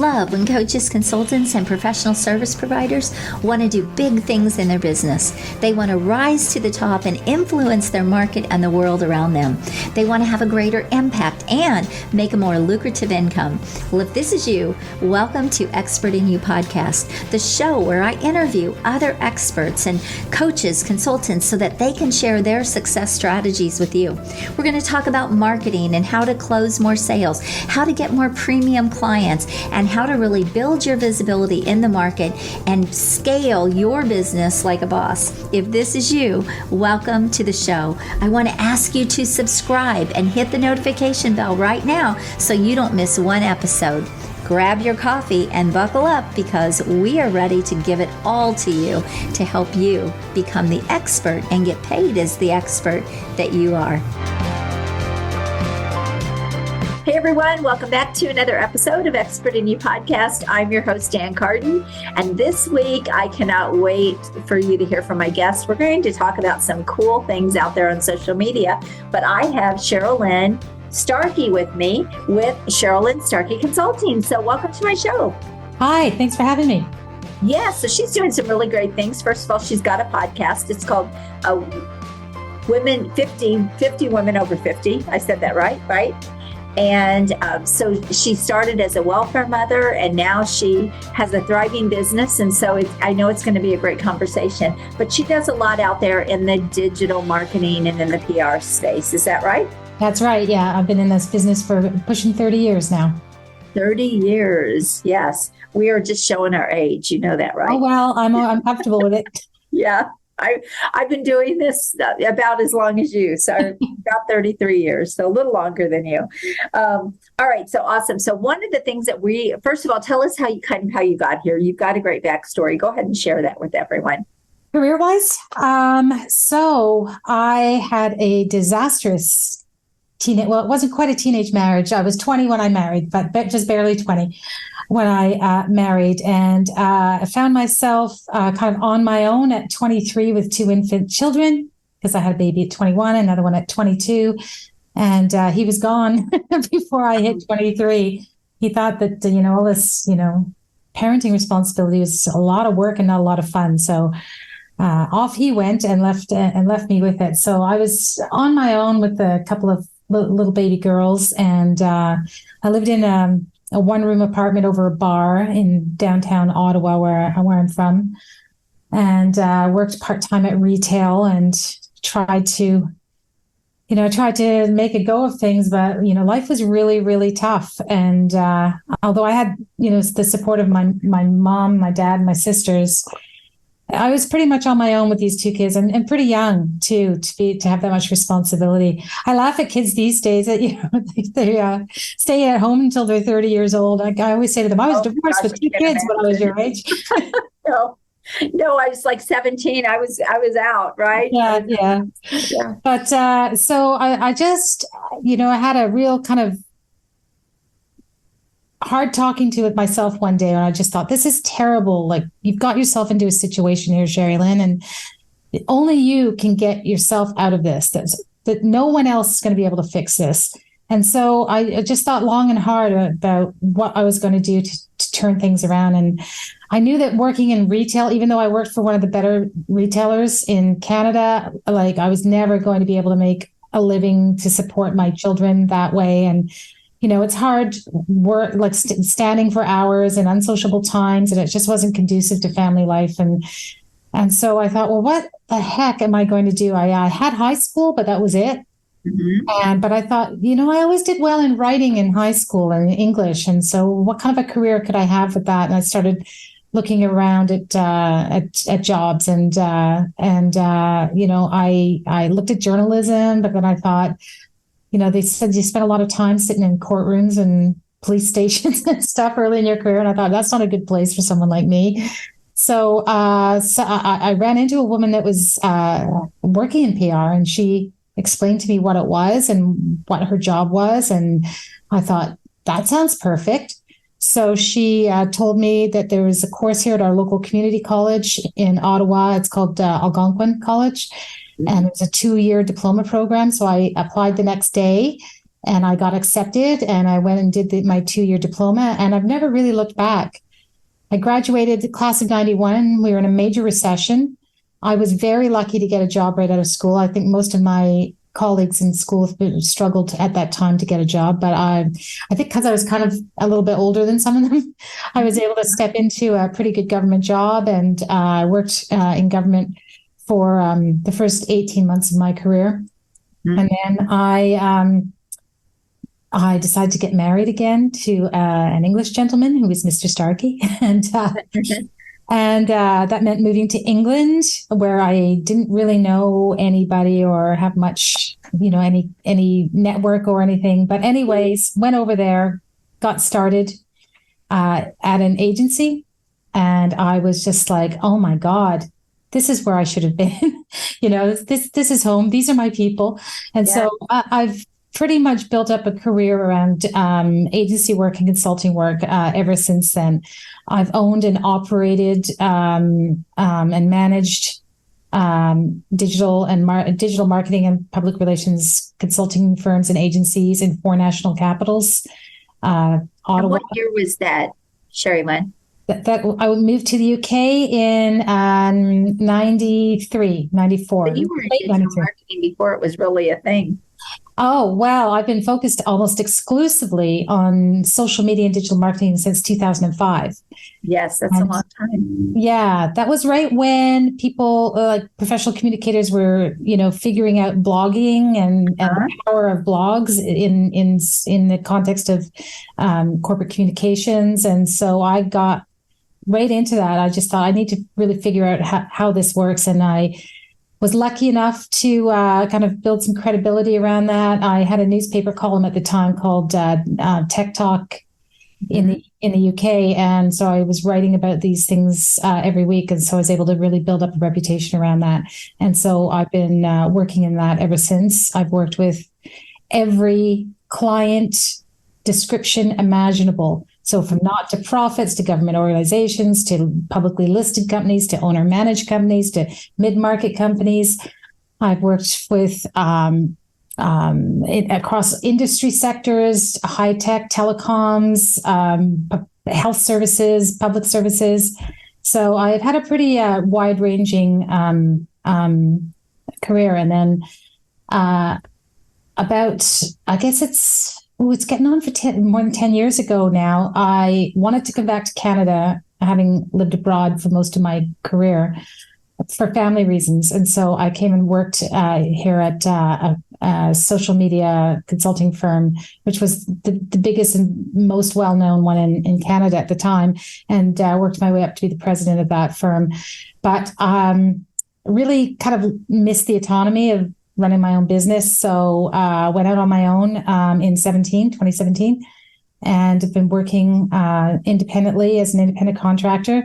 love when coaches, consultants, and professional service providers want to do big things in their business. They want to rise to the top and influence their market and the world around them. They want to have a greater impact and make a more lucrative income. Well, if this is you, welcome to Expert in You podcast, the show where I interview other experts and coaches, consultants, so that they can share their success strategies with you. We're going to talk about marketing and how to close more sales, how to get more premium clients, and how to really build your visibility in the market and scale your business like a boss. If this is you, welcome to the show. I want to ask you to subscribe and hit the notification bell right now so you don't miss one episode. Grab your coffee and buckle up because we are ready to give it all to you to help you become the expert and get paid as the expert that you are. Hey everyone, welcome back to another episode of Expert in You podcast. I'm your host, Ann Carden, and this week I cannot wait for you to hear from my guests. We're going to talk about some cool things out there on social media, but I have Sherrilynne Starkie with me with Sherrilynne Starkie Consulting. So welcome to my show. Hi, thanks for having me. Yeah, so she's doing some really great things. First of all, she's got a podcast. It's called Women 50 Women Over 50. I said that right? And so she started as a welfare mother, and now she has a thriving business. And so I know it's going to be a great conversation. But she does a lot out there in the digital marketing and in the PR space. Is that right? That's right. Yeah, I've been in this business for pushing 30 years now. 30 years. Yes. We are just showing our age. You know that, right? Oh, well, I'm comfortable with it. Yeah. I've been doing this about as long as you, so about 33 years, so a little longer than you. All right, so awesome. So one of the things that first of all, tell us how you got here. You've got a great backstory. Go ahead and share that with everyone. Career-wise, so I had a disastrous it wasn't quite a teenage marriage. I was 20 when I married, but just barely 20 when I married. And I found myself kind of on my own at 23 with two infant children, because I had a baby at 21, another one at 22. And he was gone before I hit 23. He thought that, all this, parenting responsibility was a lot of work and not a lot of fun. So off he went and left me with it. So I was on my own with a couple of little baby girls, and I lived in a one-room apartment over a bar in downtown Ottawa, where I'm from, and worked part-time at retail and tried to make a go of things, but life was really, really tough. And although I had the support of my mom, my dad, and my sisters, I was pretty much on my own with these two kids, and pretty young too, to have that much responsibility. I laugh at kids these days that they stay at home until they're 30 years old. I always say to them, I was divorced with two kids when I was your age. No, I was like 17. I was out, right? Yeah. But so I just, I had a real kind of hard talking to with myself one day, and I just thought, this is terrible. Like, you've got yourself into a situation here, Sherrilynne, and only you can get yourself out of this. That no one else is going to be able to fix this. And so I just thought long and hard about what I was going to do to turn things around. And I knew that working in retail, even though I worked for one of the better retailers in Canada, like, I was never going to be able to make a living to support my children that way. And it's hard work, like standing for hours and unsociable times, and it just wasn't conducive to family life. And so I thought, well, what the heck am I going to do? I had high school, but that was it. Mm-hmm. But I thought, I always did well in writing in high school and English. And so what kind of a career could I have with that? And I started looking around at jobs, and I looked at journalism, but then I thought, they said you spent a lot of time sitting in courtrooms and police stations and stuff early in your career. And I thought, that's not a good place for someone like me. So I ran into a woman that was working in PR, and she explained to me what it was and what her job was. And I thought, that sounds perfect. So she told me that there was a course here at our local community college in Ottawa. It's called Algonquin College. And it was a 2-year diploma program. So I applied the next day and I got accepted, and I went and did my 2-year diploma, and I've never really looked back. I graduated the class of 91. We were in a major recession. I was very lucky to get a job right out of school. I think most of my colleagues in school struggled at that time to get a job, but I think because I was kind of a little bit older than some of them, I was able to step into a pretty good government job, and I worked in government for the first 18 months of my career. Mm-hmm. And then I decided to get married again to an English gentleman who was Mr. Starkie, and that meant moving to England, where I didn't really know anybody or have much, any network or anything. But anyways, went over there, got started at an agency, and I was just like, oh my God, this is where I should have been. This is home. These are my people. And so I've pretty much built up a career around agency work and consulting work ever since then. I've owned and operated and managed digital marketing and public relations consulting firms and agencies in 4 national capitals. Ottawa. And what year was that, Sherrilynne? That I moved to the UK in 93, 94. But you were in digital marketing before it was really a thing. Oh, well, I've been focused almost exclusively on social media and digital marketing since 2005. Yes, that's a long time. Yeah, that was right when people like professional communicators were, figuring out blogging and the power of blogs in the context of corporate communications. And so I got right into that. I just thought I need to really figure out how this works. And I was lucky enough to kind of build some credibility around that. I had a newspaper column at the time called Tech Talk in the UK, and so I was writing about these things every week, and so I was able to really build up a reputation around that. And so I've been working in that ever since. I've worked with every client description imaginable. So from not-for-profits to government organizations to publicly listed companies to owner-managed companies to mid-market companies. I've worked with across industry sectors, high-tech, telecoms, health services, public services. So I've had a pretty wide-ranging career. And then I guess it's getting on for more than 10 years ago now. I wanted to come back to Canada, having lived abroad for most of my career for family reasons. And so I came and worked here at a social media consulting firm, which was the biggest and most well-known one in Canada at the time, and worked my way up to be the president of that firm. But really kind of missed the autonomy of running my own business. So went out on my own in 2017, and have been working independently as an independent contractor.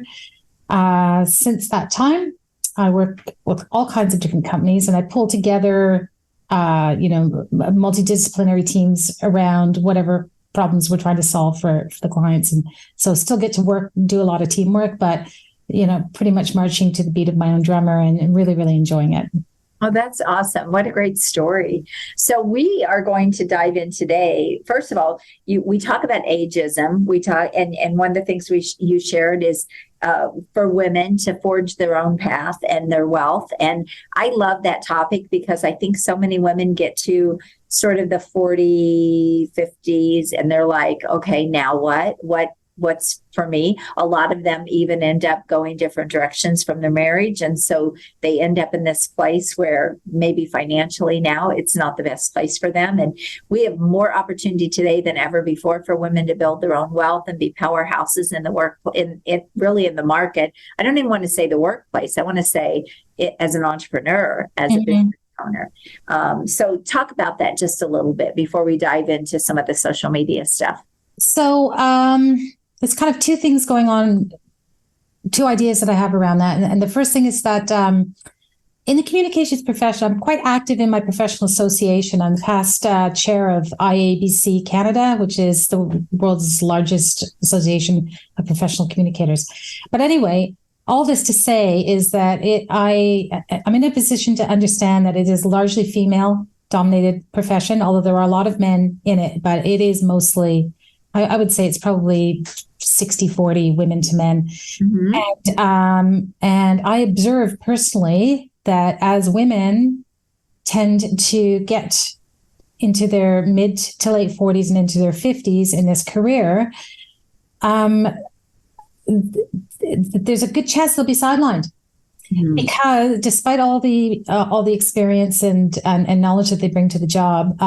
Since that time, I work with all kinds of different companies, and I pull together, multidisciplinary teams around whatever problems we're trying to solve for the clients. And so still get to do a lot of teamwork, but, pretty much marching to the beat of my own drummer and really, really enjoying it. Oh, that's awesome. What a great story. So we are going to dive in today. First of all, we talk about ageism. And one of the things you shared is for women to forge their own path and their wealth. And I love that topic because I think so many women get to sort of the 40, 50s and they're like, okay, now what? What's for me? A lot of them even end up going different directions from their marriage. And so they end up in this place where maybe financially now it's not the best place for them. And we have more opportunity today than ever before for women to build their own wealth and be powerhouses in the really in the market. I don't even want to say the workplace. I want to say it as an entrepreneur, as a business owner. So talk about that just a little bit before we dive into some of the social media stuff. So, there's kind of two things going on, two ideas that I have around that. And the first thing is that in the communications profession, I'm quite active in my professional association. I'm past chair of IABC Canada, which is the world's largest association of professional communicators. But anyway, all this to say is that I'm in a position to understand that it is largely female dominated profession, although there are a lot of men in it, but it is mostly, I would say it's probably 60-40 women to men. And I observe personally that as women tend to get into their mid to late 40s and into their 50s in this career, there's a good chance they'll be sidelined. Because despite all the experience and knowledge that they bring to the job,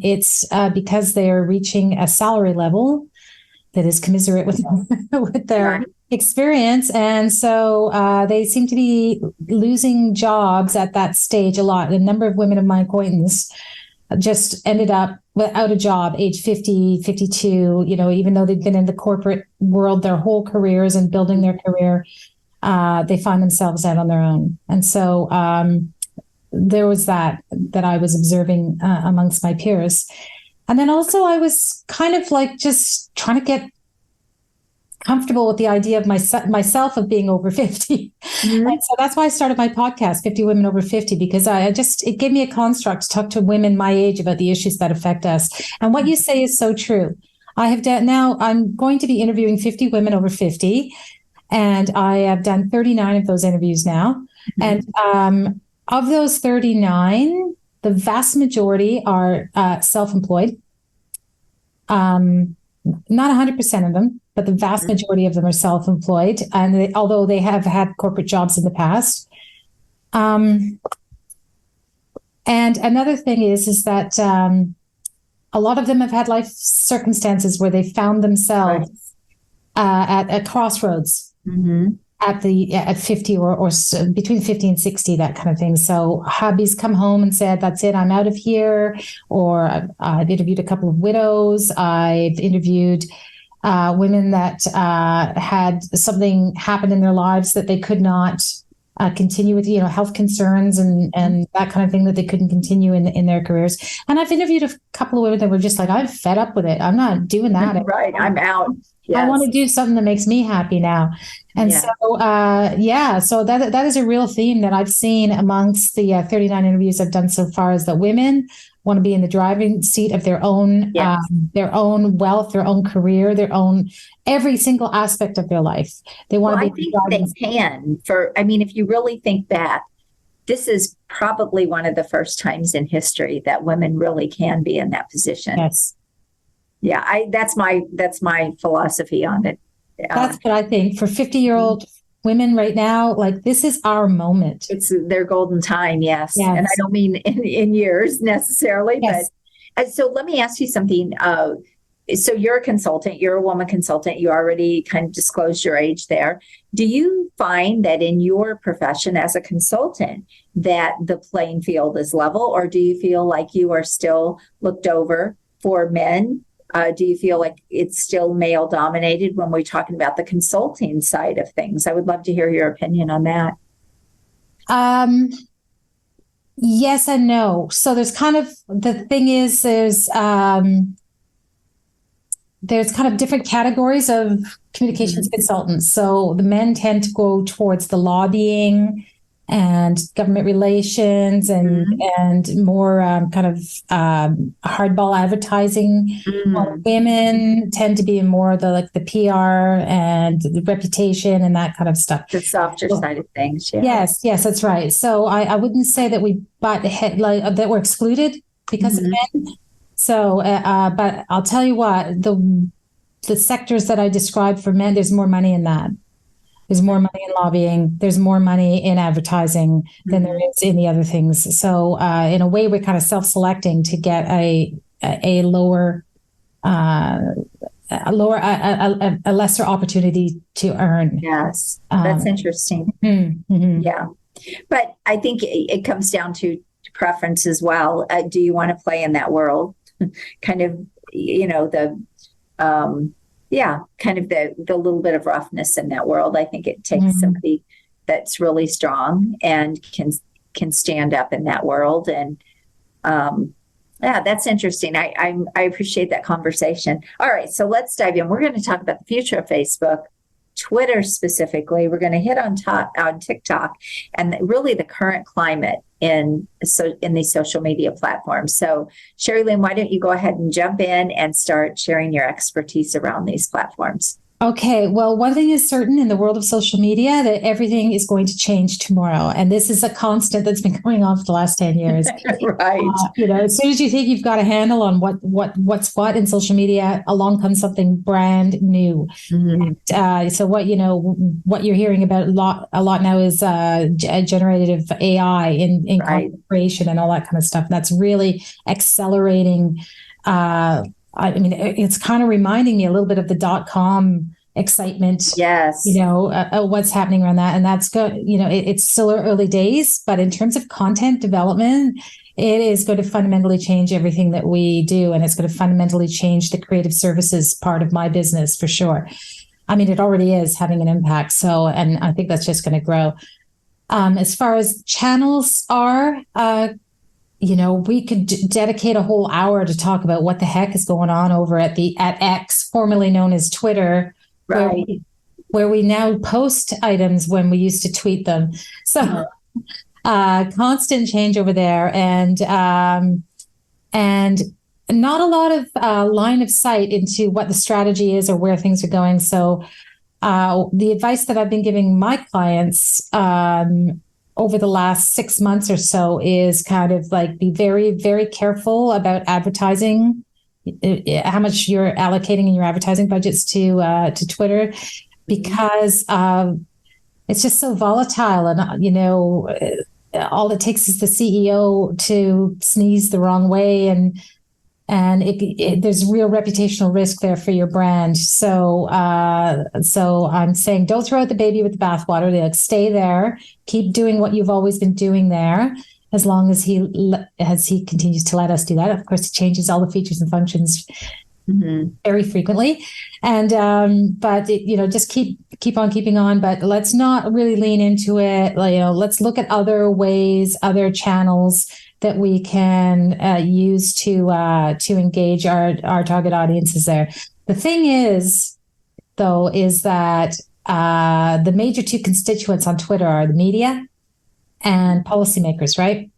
it's because they are reaching a salary level that is commensurate with their experience, and so they seem to be losing jobs at that stage a lot. A number of women of my acquaintance just ended up without a job, age 50, 52. Even though they've been in the corporate world their whole careers and building their career. They find themselves out on their own. And so there was that I was observing amongst my peers. And then also I was kind of like just trying to get comfortable with the idea of myself of being over 50. And so that's why I started my podcast, 50 Women Over 50, because it gave me a construct to talk to women my age about the issues that affect us. And what you say is so true. I'm going to be interviewing 50 women over 50. And I have done 39 of those interviews now. And of those 39, the vast majority are self-employed. Not 100% of them, but the vast majority of them are self-employed. And although they have had corporate jobs in the past. And another thing is that a lot of them have had life circumstances where they found themselves at a crossroads. At 50 or so, between 50 and 60, that kind of thing. So hubby's come home and said, that's it, I'm out of here. Or I've interviewed a couple of widows. I've interviewed women that had something happen in their lives that they could not continue with, health concerns and that kind of thing, that they couldn't continue in their careers. And I've interviewed a couple of women that were just like, I'm fed up with it. I'm not doing that. Right. I'm out. Yes. I want to do something that makes me happy now. And so that is a real theme that I've seen amongst the 39 interviews I've done so far, is that women want to be in the driving seat of their own wealth, their own career, their own every single aspect of their life. They want to be. I think they can. If you really think back, this is probably one of the first times in history that women really can be in that position. Yes. Yeah, that's my philosophy on it. That's what I think. For 50-year-old women right now, like, this is our moment. It's their golden time, yes. And I don't mean in years necessarily, but so let me ask you something. So you're a consultant, you're a woman consultant, you already kind of disclosed your age there. Do you find that in your profession as a consultant that the playing field is level, or do you feel like you are still looked over for men? Do you feel like it's still male dominated when we're talking about the consulting side of things? I would love to hear your opinion on that. Yes and no. So there's kind of, the thing is, there's kind of different categories of communications consultants. So the men tend to go towards the lobbying and government relations and more kind of hardball advertising. Women tend to be more the PR and the reputation and that kind of stuff. The softer side of things. Yeah. Yes, that's right. So I wouldn't say that we that we're excluded because of men. So, but I'll tell you what, the sectors that I described for men, there's more money in that. There's more money in lobbying. There's more money in advertising than there is in the other things. So in a way, we're kind of self-selecting to get a lesser opportunity to earn. Yes, that's interesting. Yeah, but I think it comes down to preference as well. Do you want to play in that world? Kind of, kind of the little bit of roughness in that world. I think it takes somebody that's really strong and can stand up in that world. And that's interesting. I appreciate that conversation. All right, so let's dive in. We're going to talk about the future of Facebook, Twitter specifically. We're going to hit on TikTok and really the current climate in these social media platforms. So Sherrilynne, why don't you go ahead and jump in and start sharing your expertise around these platforms? Okay, well, one thing is certain in the world of social media, that everything is going to change tomorrow. And this is a constant that's been going on for the last 10 years. Right. As soon as you think you've got a handle on what's what in social media, along comes something brand new. Mm-hmm. So what you're hearing about a lot now is generative AI in right. content creation and all that kind of stuff. That's really accelerating. It's kind of reminding me a little bit of the .com excitement. Yes. What's happening around that. And that's good. It's still early days, but in terms of content development, it is going to fundamentally change everything that we do. And it's going to fundamentally change the creative services part of my business for sure. It already is having an impact. So, and I think that's just going to grow. As far as channels are, we could dedicate a whole hour to talk about what the heck is going on over at X, formerly known as Twitter, right? Where we now post items when we used to tweet them. So, constant change over there, and not a lot of line of sight into what the strategy is or where things are going. So, the advice that I've been giving my clients over the last 6 months or so is kind of like be very, very careful about advertising, how much you're allocating in your advertising budgets to Twitter, because it's just so volatile. And, all it takes is the CEO to sneeze the wrong way, and there's real reputational risk there for your brand. So I'm saying, don't throw out the baby with the bathwater. Like, stay there, keep doing what you've always been doing there, as long as he continues to let us do that. Of course, he changes all the features and functions very frequently, and just keep on keeping on. But let's not really lean into it. Let's look at other ways, other channels that we can use to engage our target audiences there. The thing is, though, is that the major two constituents on Twitter are the media and policymakers, right?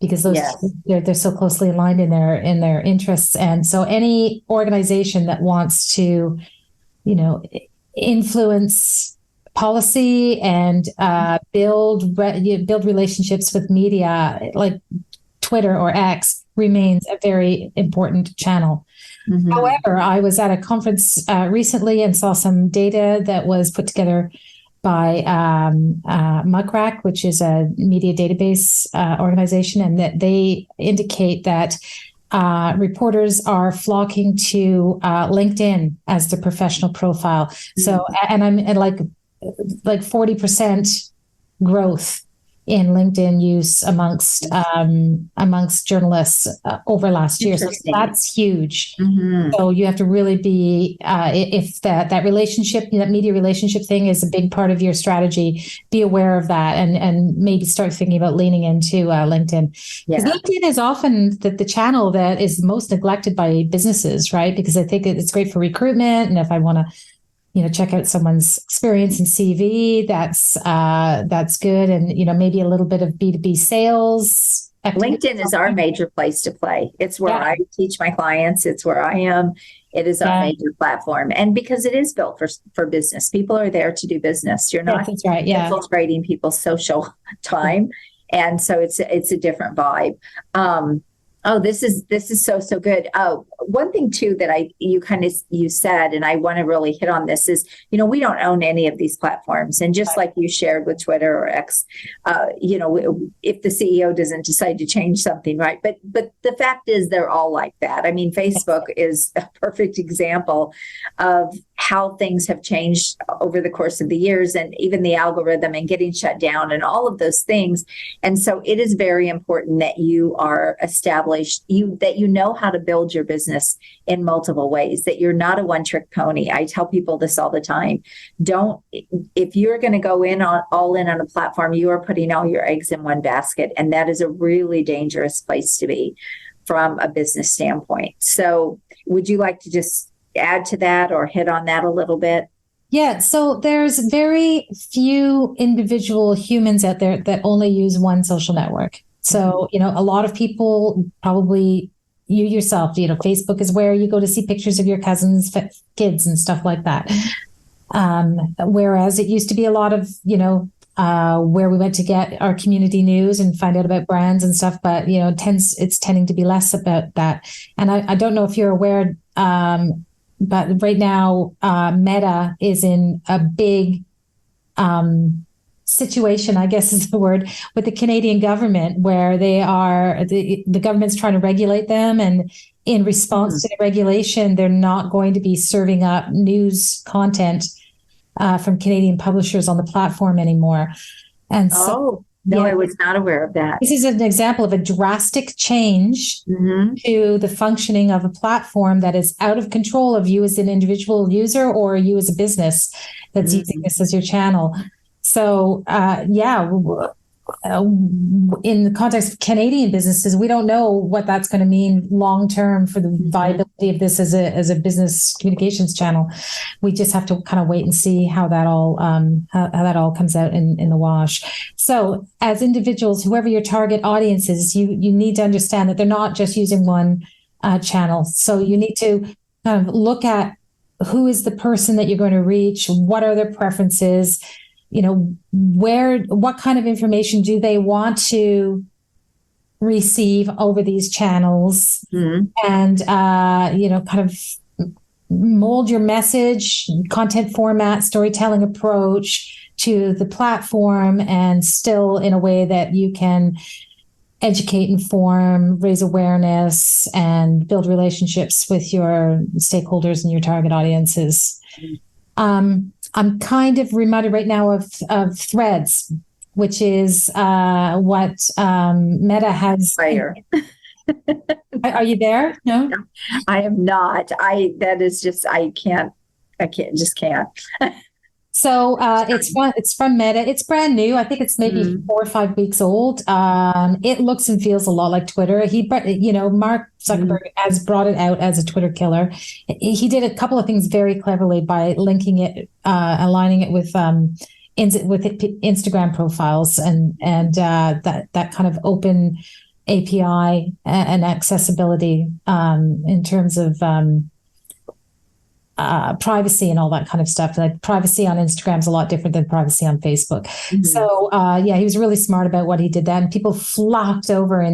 Because those they're so closely aligned in their interests, and so any organization that wants to, influence policy and build relationships with media, like Twitter or X, remains a very important channel. Mm-hmm. However, I was at a conference recently and saw some data that was put together by Muckrack, which is a media database organization, and that they indicate that reporters are flocking to LinkedIn as their professional profile. Mm-hmm. So, and I'm at like 40% growth in LinkedIn use amongst journalists over last year. So that's huge. Mm-hmm. So you have to really be, if that relationship, that media relationship thing is a big part of your strategy, be aware of that, and maybe start thinking about leaning into LinkedIn. Because LinkedIn is often the channel that is most neglected by businesses, right? Because I think it's great for recruitment, and if I want to check out someone's experience and CV, that's good. And, maybe a little bit of B2B sales. LinkedIn is our major place to play. It's where I teach my clients. It's where I am. It is our major platform. And because it is built for business, people are there to do business. You're not infiltrating people's social time. And so it's a different vibe. This is so good. One thing too that you said, and I want to really hit on this, is we don't own any of these platforms, and just like you shared with Twitter or X, if the CEO doesn't decide to change something, right? But the fact is, they're all like that. I mean, Facebook is a perfect example of how things have changed over the course of the years, and even the algorithm and getting shut down and all of those things. And so it is very important that you are established, that you know how to build your business in multiple ways, that you're not a one-trick pony. I tell people this all the time. If you're going to go all in on a platform, you are putting all your eggs in one basket. And that is a really dangerous place to be from a business standpoint. So would you like to just add to that or hit on that a little bit? Yeah, so there's very few individual humans out there that only use one social network. So, a lot of people, probably you yourself, Facebook is where you go to see pictures of your cousins' kids and stuff like that. Whereas it used to be a lot of, where we went to get our community news and find out about brands and stuff, but it's tending to be less about that. And I don't know if you're aware, but right now Meta is in a big situation, I guess is the word, with the Canadian government, where the government's trying to regulate them, and in response to the regulation, they're not going to be serving up news content from Canadian publishers on the platform anymore. And so, I was not aware of that. This is an example of a drastic change to the functioning of a platform that is out of control of you as an individual user or you as a business that's using this as your channel. So, in the context of Canadian businesses, we don't know what that's going to mean long term for the viability of this as a business communications channel. We just have to kind of wait and see how that all comes out in the wash. So, as individuals, whoever your target audience is, you need to understand that they're not just using one channel. So you need to kind of look at who is the person that you're going to reach, what are their preferences. What kind of information do they want to receive over these channels, and, kind of mold your message, content format, storytelling approach to the platform, and still in a way that you can educate, inform, raise awareness, and build relationships with your stakeholders and your target audiences. I'm kind of reminded right now of Threads, which is what Meta has. Fire. Are you there? No, I am not. I can't. So it's from Meta. It's brand new. I think it's maybe 4 or 5 weeks old. It looks and feels a lot like Twitter. Mark Zuckerberg has brought it out as a Twitter killer. He did a couple of things very cleverly by linking it, aligning it with Instagram profiles, and that kind of open API and accessibility in terms of privacy and all that kind of stuff. Like privacy on Instagram is a lot different than privacy on Facebook. So he was really smart about what he did then. People flocked over,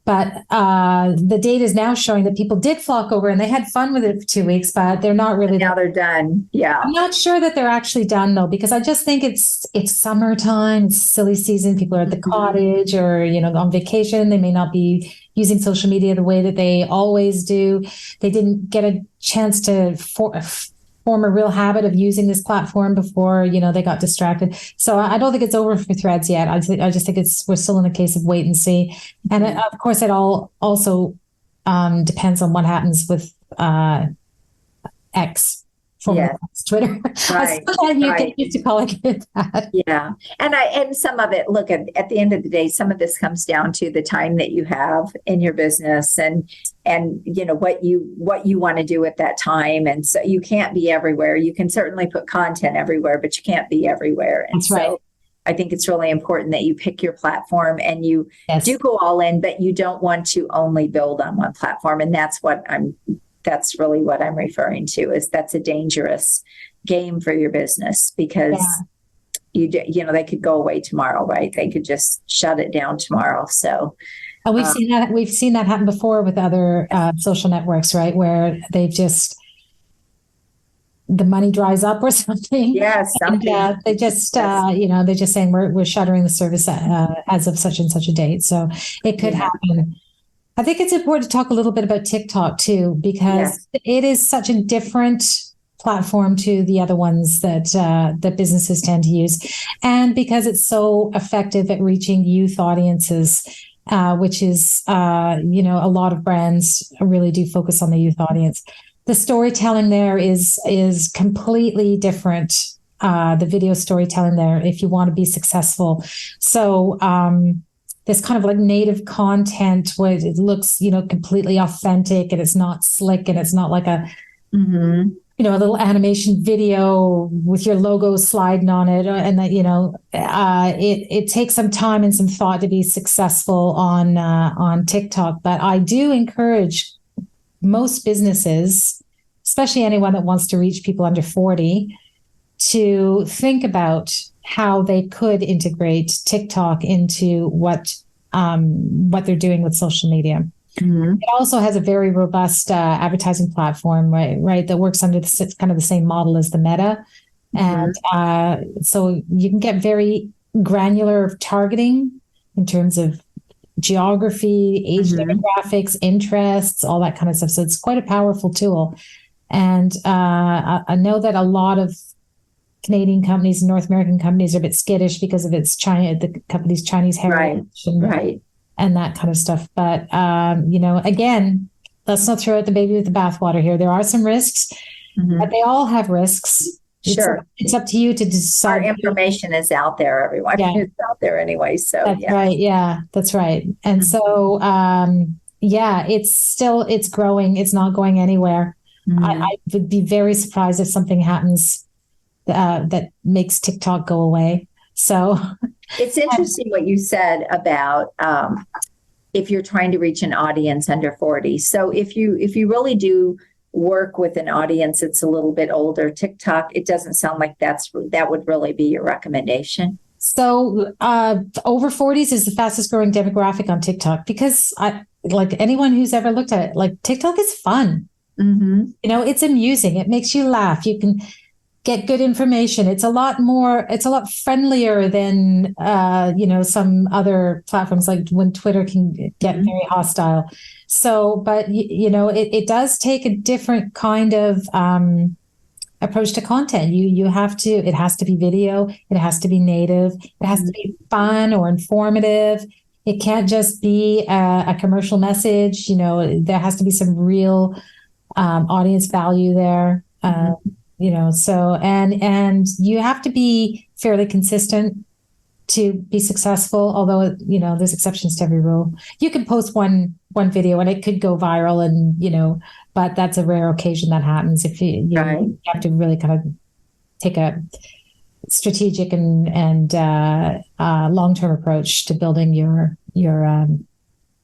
but the data is now showing that people did flock over and they had fun with it for 2 weeks, but they're not really. Now they're done. Yeah. I'm not sure that they're actually done though, because I just think it's summertime, it's silly season. People are at the cottage or, on vacation. They may not be using social media the way that they always do. They didn't get a chance to form a real habit of using this platform before, they got distracted. So I don't think it's over for Threads yet. I just think we're still in a case of wait and see. And of course, it all also depends on what happens with X. Twitter. Right. You get used to calling it that. Yeah. And some of it, look, at the end of the day, some of this comes down to the time that you have in your business and what you want to do at that time. And so you can't be everywhere. You can certainly put content everywhere, but you can't be everywhere. And That's right. I think it's really important that you pick your platform and you do go all in, but you don't want to only build on one platform. And that's really what I'm referring to, is that's a dangerous game for your business, because they could go away tomorrow, right? They could just shut it down tomorrow. So we've seen that happen before with other social networks, right? Where they've just, the money dries up or something. Yes. And, they just, they're just saying we're shuttering the service as of such and such a date. So it could happen. I think it's important to talk a little bit about TikTok too, because it is such a different platform to the other ones that businesses tend to use, and because it's so effective at reaching youth audiences, which is a lot of brands really do focus on the youth audience. The storytelling there is completely different. The video storytelling there, if you want to be successful. So this kind of like native content where it looks, completely authentic, and it's not slick, and it's not like a a little animation video with your logo sliding on it, and that it takes some time and some thought to be successful on TikTok. But I do encourage most businesses, especially anyone that wants to reach people under 40, to think about how they could integrate TikTok into what they're doing with social media. Mm-hmm. It also has a very robust advertising platform, right, that works under kind of the same model as the Meta. Mm-hmm. And so you can get very granular targeting in terms of geography, age demographics, interests, all that kind of stuff. So it's quite a powerful tool. And I know that a lot of Canadian companies and North American companies are a bit skittish because of the company's Chinese heritage. Right. And that kind of stuff. But, again, let's not throw out the baby with the bathwater here. There are some risks, but they all have risks. Sure. It's up to you to decide. Our information is out there, everyone. Yeah. It's out there anyway. So that's right. Yeah, that's right. And so, it's growing. It's not going anywhere. I would be very surprised if something happens that makes TikTok go away. So it's interesting what you said about if you're trying to reach an audience under 40. So if you really do work with an audience that's a little bit older, TikTok, it doesn't sound like that would really be your recommendation. So over 40s is the fastest growing demographic on TikTok because like anyone who's ever looked at it, like TikTok is fun. Mm-hmm. It's amusing. It makes you laugh. You can get good information. It's a lot friendlier than, some other platforms, like when Twitter can get very hostile. So, but, it does take a different kind of approach to content. It has to be video. It has to be native. It has to be fun or informative. It can't just be a commercial message. There has to be some real audience value there. So, and you have to be fairly consistent to be successful, although, there's exceptions to every rule. You can post one video and it could go viral and, but that's a rare occasion that happens. If you have to really kind of take a strategic and long-term approach to building your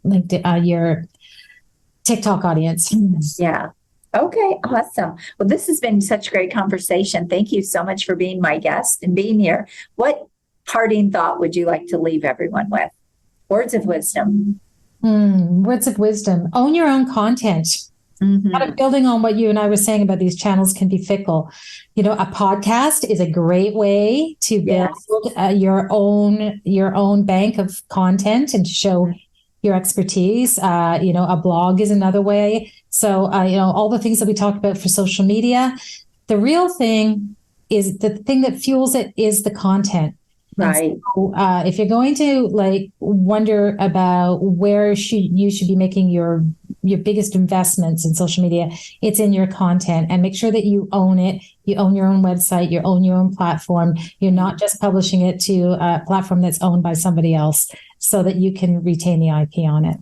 LinkedIn, your TikTok audience. Yeah. Okay, awesome. Well, this has been such a great conversation. Thank you so much for being my guest and being here. What parting thought would you like to leave everyone with? Words of wisdom. Words of wisdom. Own your own content. Kind of building on what you and I were saying about these channels can be fickle. A podcast is a great way to build your own bank of content and to show your expertise. A blog is another way. So, all the things that we talked about for social media, the real thing is the thing that fuels it is the content. Right. So, if you're going to wonder about where you should be making your biggest investments in social media, it's in your content, and make sure that you own it. You own your own website, you own your own platform. You're not just publishing it to a platform that's owned by somebody else, so that you can retain the IP on it.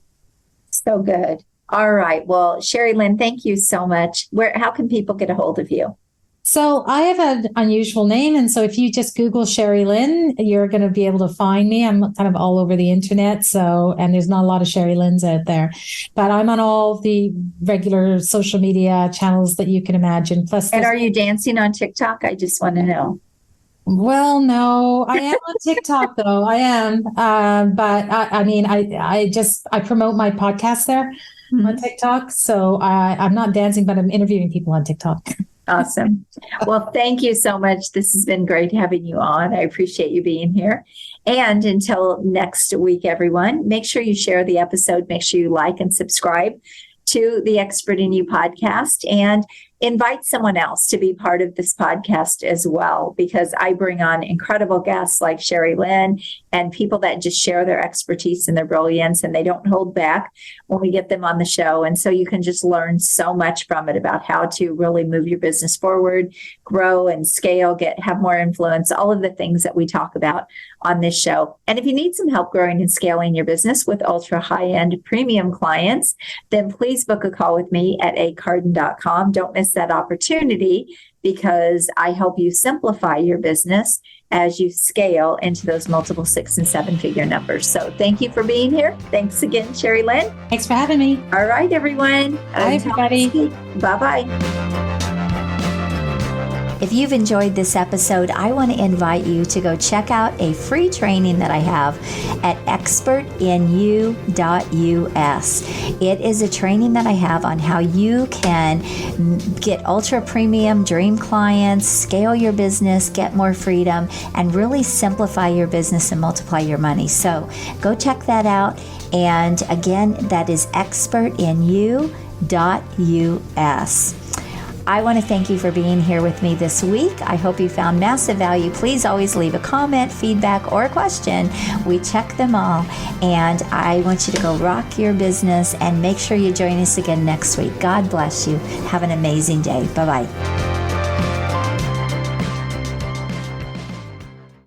So good. All right. Well, Sherrilynne, thank you so much. How can people get a hold of you? So I have an unusual name. And so if you just Google Sherrilynne, you're going to be able to find me. I'm kind of all over the internet. And there's not a lot of Sherrilynnes out there, but I'm on all the regular social media channels that you can imagine. And are you dancing on TikTok? I just want to know. Well, no, I am on TikTok though. I am. But I promote my podcast there on TikTok. So I'm not dancing, but I'm interviewing people on TikTok. Awesome. Well, thank you so much. This has been great having you on. I appreciate you being here. And until next week, everyone, make sure you share the episode. Make sure you like and subscribe to the Expert in You podcast, and invite someone else to be part of this podcast as well, because I bring on incredible guests like Sherrilynne and people that just share their expertise and their brilliance, and they don't hold back when we get them on the show. And so you can just learn so much from it about how to really move your business forward, grow and scale, have more influence, all of the things that we talk about on this show. And if you need some help growing and scaling your business with ultra high-end premium clients, then please book a call with me at acarden.com. Don't miss miss that opportunity, because I help you simplify your business as you scale into those multiple 6 and 7 figure numbers. So thank you for being here. Thanks again, Sherrilynne. Thanks for having me. All right, everyone. Bye, everybody. Bye-bye. If you've enjoyed this episode, I want to invite you to go check out a free training that I have at expertinu.us. It is a training that I have on how you can get ultra premium dream clients, scale your business, get more freedom, and really simplify your business and multiply your money. So go check that out. And again, that is expertinu.us. I want to thank you for being here with me this week. I hope you found massive value. Please always leave a comment, feedback, or a question. We check them all. And I want you to go rock your business and make sure you join us again next week. God bless you. Have an amazing day. Bye-bye.